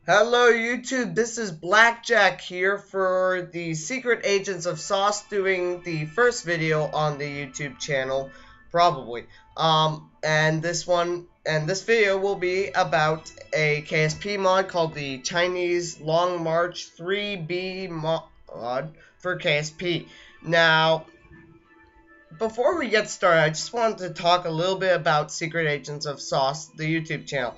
Hello YouTube, this is BlacJac here for the Secret Agents of Sauce doing the first video on the YouTube channel, probably. And this video will be about a KSP mod called the Chinese Long March 3B mod for KSP. Now, before we get started, I just wanted to talk a little bit about Secret Agents of Sauce, the YouTube channel.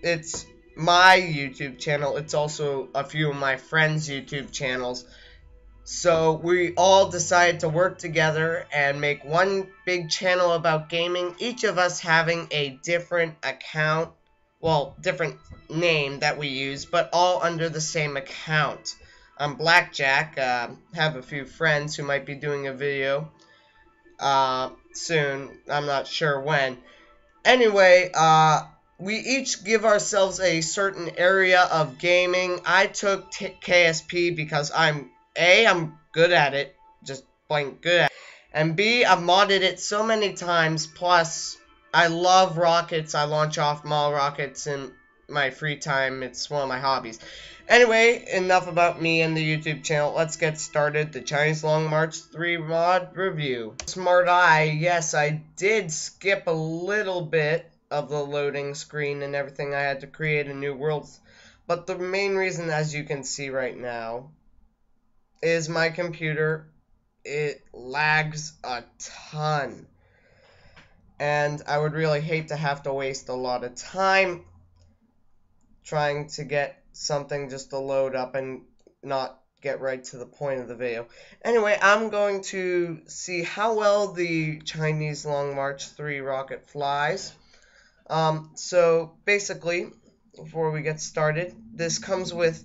It's my YouTube channel. It's also a few of my friends' YouTube channels. So we all decided to work together and make one big channel about gaming, each of us having a different account, well, different name that we use, but all under the same account. I'm BlacJac, have a few friends who might be doing a video soon. I'm not sure when. Anyway, we each give ourselves a certain area of gaming. I took KSP because I'm good at it, just plain good at it, and B, I've modded it so many times, plus I love rockets. I launch off mall rockets in my free time. It's one of my hobbies. Anyway, enough about me and the YouTube channel. Let's get started. The Chinese Long March 3 mod review. Smart eye, yes, I did skip a little bit of the loading screen and everything. I had to create a new world. But the main reason, as you can see right now, is my computer. It lags a ton. And I would really hate to have to waste a lot of time trying to get something just to load up and not get right to the point of the video. Anyway, I'm going to see how well the Chinese Long March 3 rocket flies. So basically, before we get started, this comes with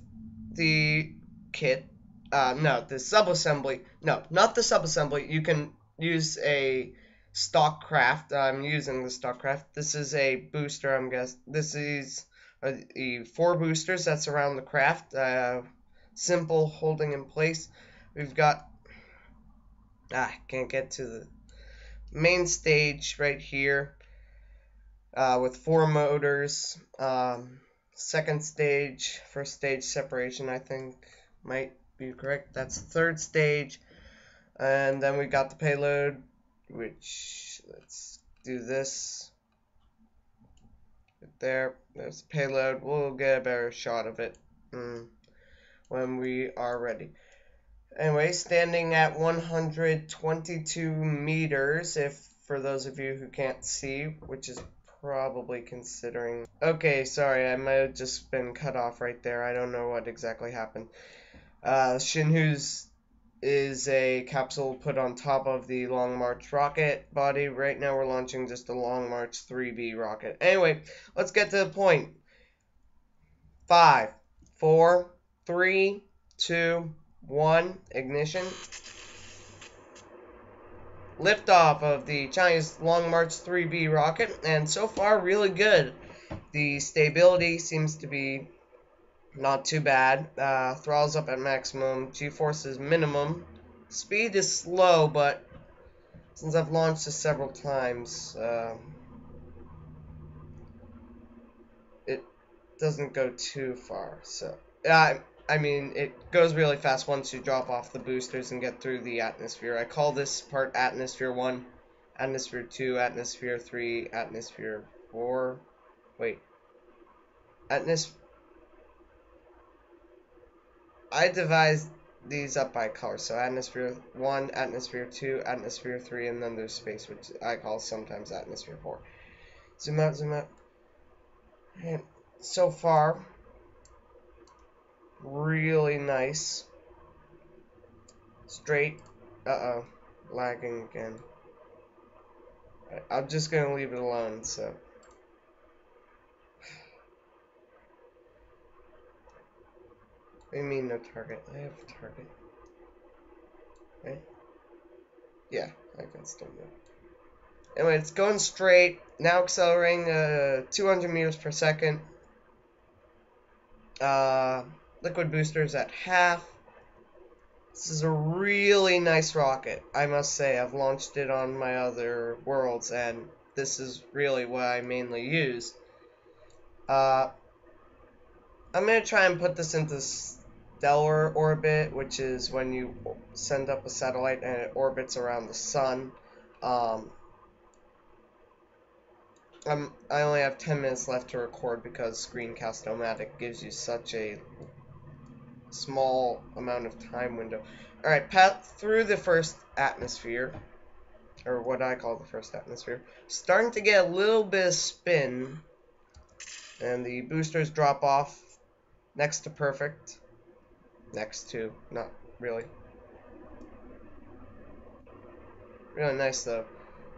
the kit. No, the subassembly. No, not the subassembly. You can use a stock craft. I'm using the stock craft. This is a booster, I'm guessing. This is the 4 boosters that surround the craft. Simple holding in place. We've got can't get to the main stage right here with 4 motors. Second stage, first stage separation, I think might be correct. That's the third stage. And then we got the payload, which, let's do this. There's the payload. We'll get a better shot of it when we are ready. Anyway, standing at 122 meters, if for those of you who can't see, which is probably considering. Okay, sorry, I might have just been cut off right there. I don't know what exactly happened. Shinhu's is a capsule put on top of the Long March rocket body. Right now we're launching just the Long March 3B rocket. Anyway, let's get to the point. 5, 4, 3, 2, 1, ignition. Liftoff of the Chinese Long March 3B rocket, and so far really good. The stability seems to be not too bad. Throttle's up at maximum. G-force is minimum. Speed is slow, but since I've launched this several times, it doesn't go too far. So, I mean, it goes really fast once you drop off the boosters and get through the atmosphere. I call this part Atmosphere 1, Atmosphere 2, Atmosphere 3, Atmosphere 4. Wait. I devised these up by color. So Atmosphere 1, Atmosphere 2, Atmosphere 3, and then there's space, which I call sometimes Atmosphere 4. Zoom out, zoom out. And so far, really nice. Straight. Uh-oh. Lagging again. I'm just going to leave it alone, so. What do you mean no target? I have a target. Right? Yeah, I can still do it. Anyway, it's going straight. Now accelerating 200 meters per second. Liquid boosters at half. This is a really nice rocket, I must say. I've launched it on my other worlds, and this is really what I mainly use. I'm going to try and put this into stellar orbit, which is when you send up a satellite and it orbits around the sun. I only have 10 minutes left to record because Screencast-O-Matic gives you such a small amount of time window. Alright, path through the first atmosphere, or what I call the first atmosphere. Starting to get a little bit of spin, and the boosters drop off next to perfect. Next to, not really. Really nice though.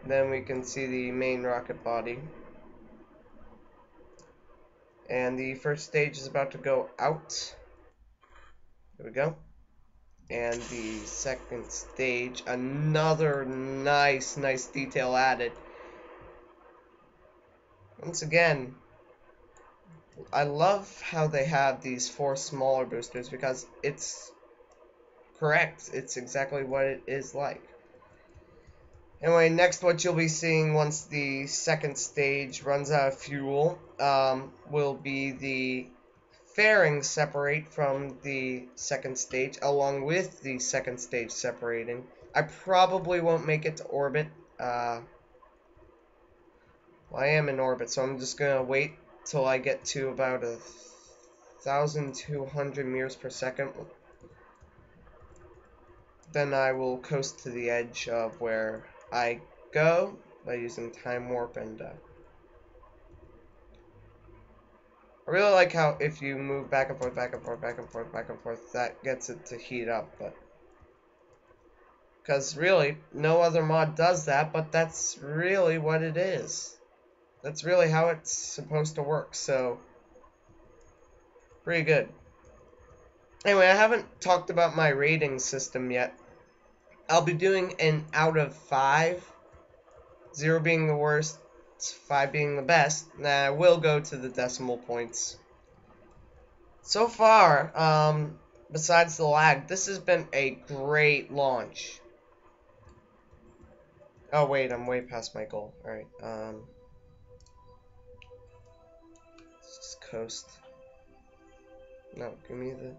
Then we can see the main rocket body. And the first stage is about to go out. There we go. And the second stage, another nice detail added. Once again, I love how they have these 4 smaller boosters because it's correct. It's exactly what it is like. Anyway, next what you'll be seeing once the second stage runs out of fuel will be the fairings separate from the second stage, along with the second stage separating. I probably won't make it to orbit. Well, I am in orbit, so I'm just gonna wait till I get to about 1,200 meters per second. Then I will coast to the edge of where I go by using time warp, and I really like how if you move back and forth, back and forth, back and forth, back and forth, that gets it to heat up. But because really no other mod does that, but that's really what it is. That's really how it's supposed to work. So pretty good. Anyway, I haven't talked about my rating system yet. I'll be doing an out of 5, 0 being the worst, 5 being the best. Now I will go to the decimal points. So far, besides the lag, this has been a great launch. Oh wait, I'm way past my goal. Alright, let's just coast. No, give me the...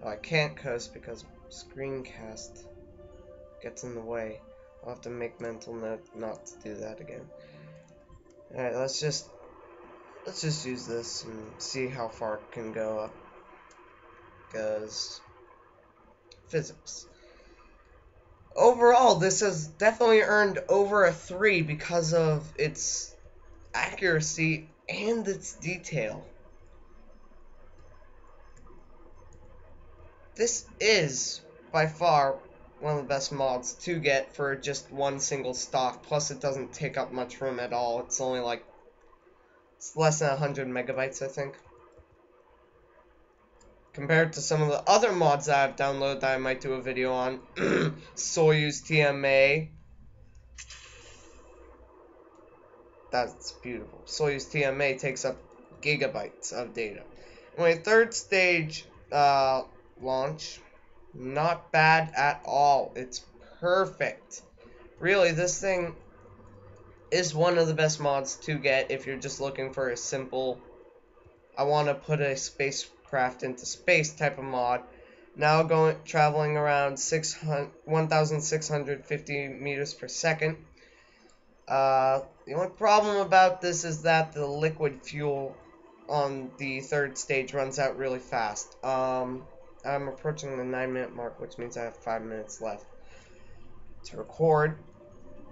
Oh, I can't coast because screencast gets in the way. I'll have to make mental note not to do that again. Alright, let's just use this and see how far it can go up. Because physics. Overall, this has definitely earned over a 3 because of its accuracy and its detail. This is, by far, one of the best mods to get for just one single stock. Plus, it doesn't take up much room at all. It's only like, it's less than 100 megabytes, I think. Compared to some of the other mods that I've downloaded that I might do a video on. Soyuz TMA. That's beautiful. Soyuz TMA takes up gigabytes of data. Anyway, third stage launch. Not bad at all. It's perfect. Really, this thing is one of the best mods to get if you're just looking for a simple, I want to put a spacecraft into space type of mod. Now traveling around 1,650 meters per second. The only problem about this is that the liquid fuel on the third stage runs out really fast. I'm approaching the 9-minute mark, which means I have 5 minutes left to record.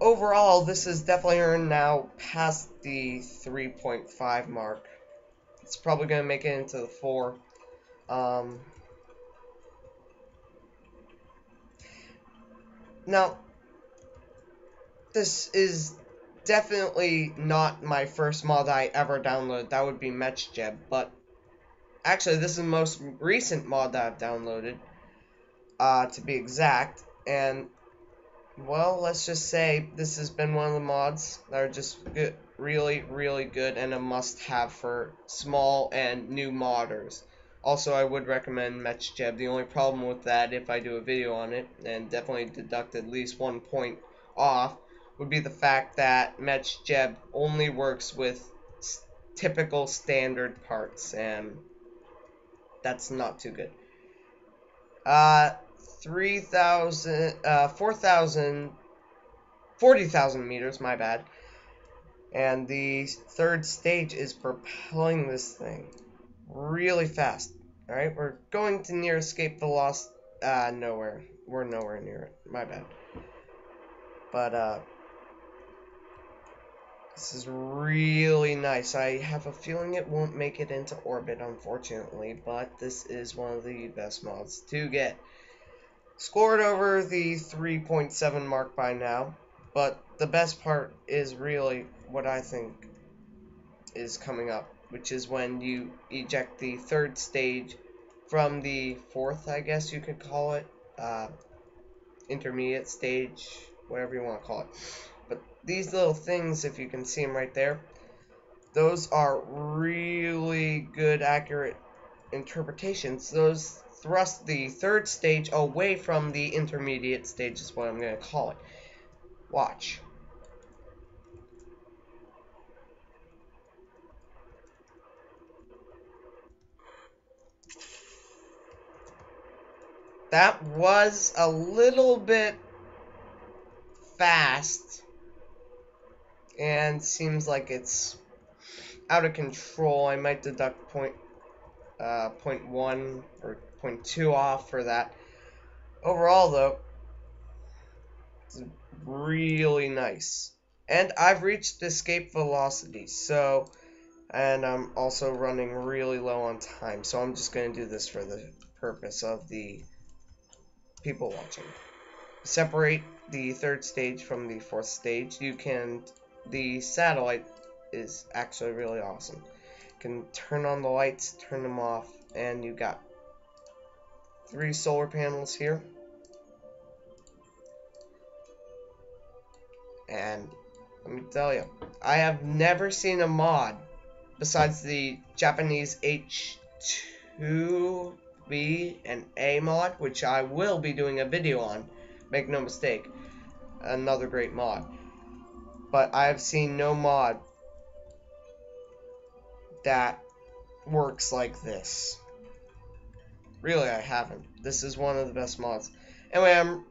Overall, this is definitely earned now past the 3.5 mark. It's probably going to make it into the 4. Now, this is definitely not my first mod I ever downloaded. That would be BlacJac, but actually, this is the most recent mod that I've downloaded, to be exact, and, well, let's just say this has been one of the mods that are just good, really good, and a must-have for small and new modders. Also, I would recommend BlacJac. The only problem with that, if I do a video on it, and definitely deduct at least 1 point off, would be the fact that BlacJac only works with typical standard parts, and that's not too good. 40,000 meters, my bad. And the third stage is propelling this thing really fast. Alright, we're going to near escape velocity. Nowhere. We're nowhere near it. My bad. But, this is really nice. I have a feeling it won't make it into orbit, unfortunately, but this is one of the best mods to get. Scored over the 3.7 mark by now, but the best part is really what I think is coming up, which is when you eject the third stage from the fourth, I guess you could call it, intermediate stage, whatever you want to call it. But these little things, if you can see them right there, those are really good, accurate interpretations. Those thrust the third stage away from the intermediate stage is what I'm going to call it. Watch. That was a little bit fast, and seems like it's out of control. I might deduct 0.1 or 0.2 off for that. Overall, though, it's really nice. And I've reached escape velocity, so, and I'm also running really low on time, so I'm just going to do this for the purpose of the people watching. Separate the third stage from the fourth stage. The satellite is actually really awesome. You can turn on the lights, turn them off, and you got 3 solar panels here. And let me tell you, I have never seen a mod besides the Japanese H2B and A mod, which I will be doing a video on. Make no mistake, another great mod. But I've seen no mod that works like this. Really, I haven't. This is one of the best mods. Anyway, I'm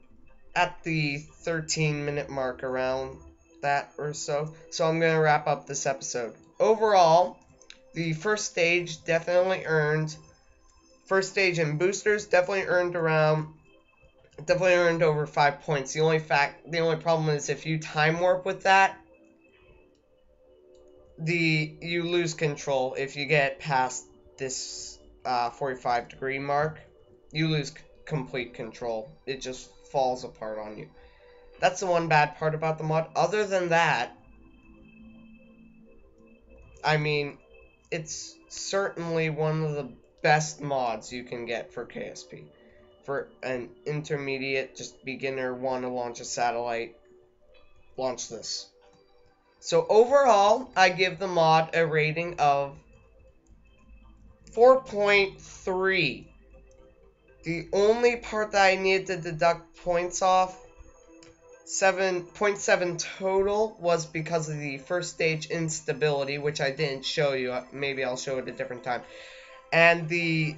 at the 13-minute mark, around that or so. So I'm going to wrap up this episode. Overall, the first stage and boosters definitely earned over 5 points. The only problem is if you time warp with that, you lose control. If you get past this 45-degree mark, you lose complete control. It just falls apart on you. That's the one bad part about the mod. Other than that, I mean, it's certainly one of the best mods you can get for KSP. For an intermediate, just beginner, want to launch a satellite, launch this. So overall, I give the mod a rating of 4.3. The only part that I needed to deduct points off, 7.7 total, was because of the first stage instability, which I didn't show you. Maybe I'll show it a different time. And the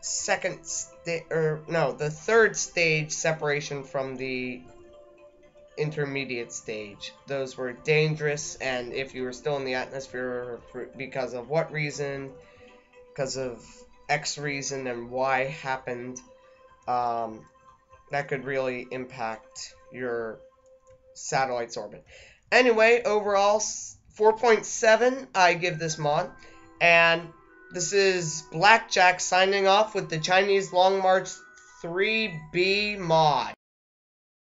the third stage separation from the intermediate stage. Those were dangerous, and if you were still in the atmosphere, because of what reason, because of X reason and Y happened, that could really impact your satellite's orbit. Anyway, overall, 4.7 I give this mod, and this is BlacJac signing off with the Chinese Long March 3B mod.